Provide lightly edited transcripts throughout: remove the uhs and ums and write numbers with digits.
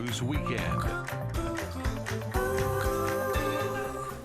News Weekend.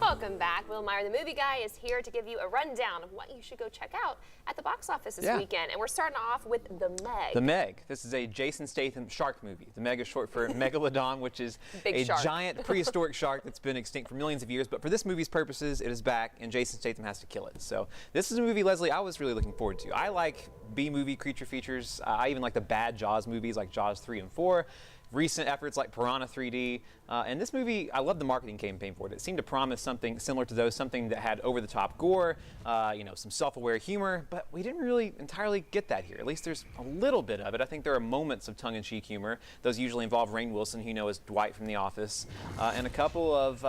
Welcome back. Will Meyer, the movie guy, is here to give you a rundown of what you should go check out at the box office this weekend. And we're starting off with The Meg. The Meg. This is a Jason Statham shark movie. The Meg is short for Megalodon, which is a giant prehistoric shark that's been extinct for millions of years. But for this movie's purposes, it is back, and Jason Statham has to kill it. So this is a movie, Leslie, I was really looking forward to. I like B-movie creature features. I even like the bad Jaws movies like Jaws 3 and 4. Recent efforts like Piranha 3D. And this movie, I love the marketing campaign for it. It seemed to promise something similar to those, something that had over-the-top gore, some self-aware humor, but we didn't really entirely get that here. At least there's a little bit of it. I think there are moments of tongue-in-cheek humor. Those usually involve Rainn Wilson, who you know as Dwight from The Office, and a couple of,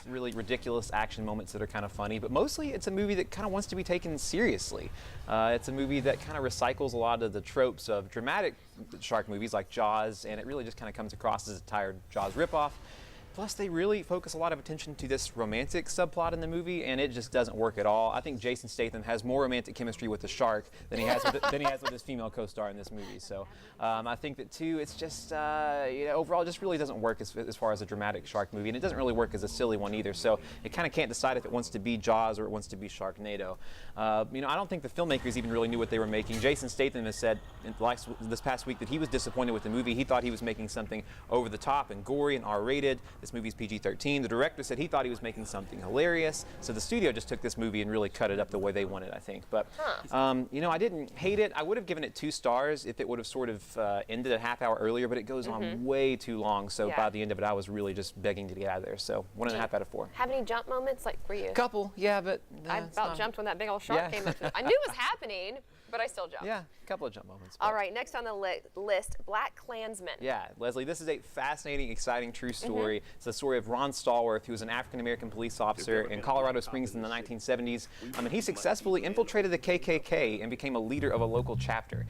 really ridiculous action moments that are kind of funny, but mostly it's a movie that kind of wants to be taken seriously. It's a movie that kind of recycles a lot of the tropes of dramatic shark movies like Jaws, and it really just kind of comes across as a tired Jaws ripoff. Plus, they really focus a lot of attention to this romantic subplot in the movie, and it just doesn't work at all. I think Jason Statham has more romantic chemistry with the shark than he has with his female co-star in this movie. So I think that too, it's just overall, it just really doesn't work as far as a dramatic shark movie, and it doesn't really work as a silly one either. So it kind of can't decide if it wants to be Jaws or it wants to be Sharknado. I don't think the filmmakers even really knew what they were making. Jason Statham has said this past week that he was disappointed with the movie. He thought he was making something over the top and gory and R-rated. This movie's PG-13. The director said he thought he was making something hilarious, so the studio just took this movie and really cut it up the way they wanted, I think. But, I didn't hate it. I would have given it 2 stars if it would have sort of ended a half hour earlier, but it goes on way too long, so by the end of it, I was really just begging to get out of there. So 1.5 out of 4. Have any jump moments? Like, were you? A couple, yeah, but... I about jumped when that big old shark came up. I knew it was happening, but I still jumped. Yeah, a couple of jump moments. All right, next on the list, BlackKklansman. Yeah, Leslie, this is a fascinating, exciting, true story. It's the story of Ron Stallworth, who was an African-American police officer in Colorado Springs in the 1970s. And he successfully infiltrated the KKK and became a leader of a local chapter.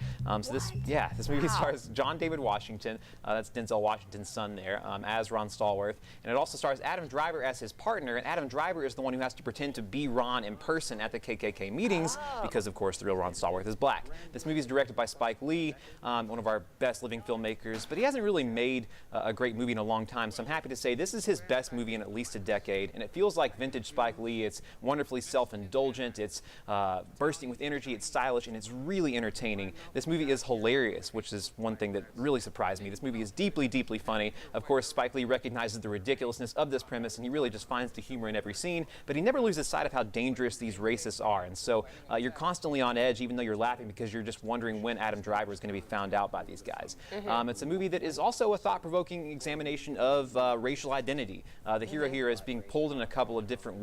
This movie stars John David Washington, that's Denzel Washington's son there, as Ron Stallworth. And it also stars Adam Driver as his partner, and Adam Driver is the one who has to pretend to be Ron in person at the KKK meetings, because of course the real Ron Stallworth is black. This movie is directed by Spike Lee, one of our best living filmmakers, but he hasn't really made a great movie in a long time, so I'm happy to say this is his best movie in at least a decade, and it feels like vintage Spike Lee. It's wonderfully self-indulgent, it's bursting with energy, it's stylish, and it's really entertaining. This movie is hilarious, which is one thing that really surprised me. This movie is deeply, deeply funny. Of course, Spike Lee recognizes the ridiculousness of this premise, and he really just finds the humor in every scene, but he never loses sight of how dangerous these racists are, and so you're constantly on edge, even though you're laughing because you're just wondering when Adam Driver is going to be found out by these guys. It's a movie that is also a thought-provoking examination of racial identity. The hero here is being pulled in a couple of different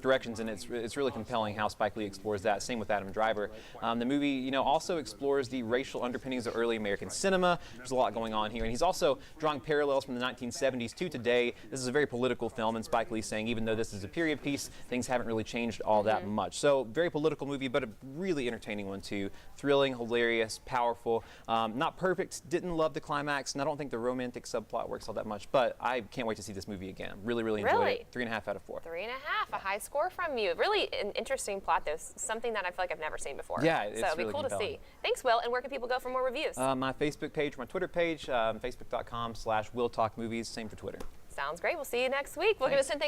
directions, and it's really compelling how Spike Lee explores that. Same with Adam Driver. The movie, also explores the racial underpinnings of early American cinema. There's a lot going on here, and he's also drawing parallels from the 1970s to today. This is a very political film, and Spike Lee's saying even though this is a period piece, things haven't really changed all that much. So very political movie, but a really entertaining one too. Thrilling, hilarious, powerful. Not perfect. Didn't love the climax, and I don't think the romantic subplot works all that much. But I can't wait to see this movie again. Really, really enjoyed it. 3.5 out of 4. 3.5, a high score from you. Really an interesting plot, though. Something that I feel like I've never seen before. Yeah, it's so it'll be really cool compelling. to see. Thanks, Will. And where can people go for more reviews? My Facebook page, my Twitter page, facebook.com/WillTalkMovies. Same for Twitter. Sounds great. We'll see you next week. We'll give us 10 things.